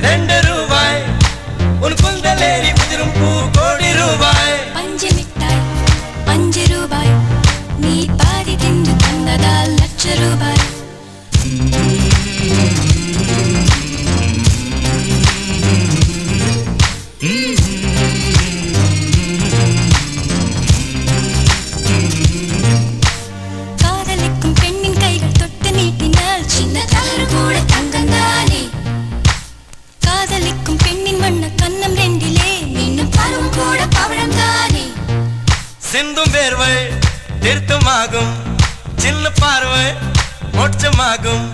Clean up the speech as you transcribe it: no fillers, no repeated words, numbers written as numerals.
2 ரூபாய் உன் குந்தலேறி உதிரும் பூ கோடி ரூபாய். பஞ்சு மிட்டாய் 5 ரூபாய் நீ பாதி தின்று தந்ததால் லட்ச ரூபாய். காதலிக்கும் பெண்ணின் கைகள் தொட்டு நீட்டினால் சின்ன தவறு கூட தங்கந்தானே. காதலிக்கும் பெண்ணின் வண்ண கண்ணம் 2லே இன்னும் பருவம் கூட பவழம் தானே. சிந்தும் வேர்வை திருத்தமாகும், சின்ன பார்வை மோட்சமாகும்.